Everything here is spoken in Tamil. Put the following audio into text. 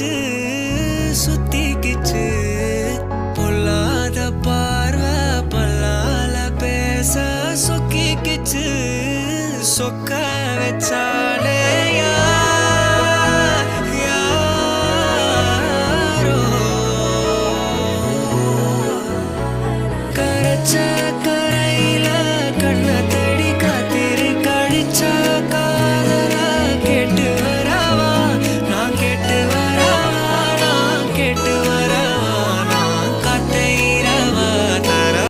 கிச்சு சுத்தி கிச்சு பொல்லாத பார்வை பல்லால பேச சொக்கி கிச்சு சொக்க வச்சா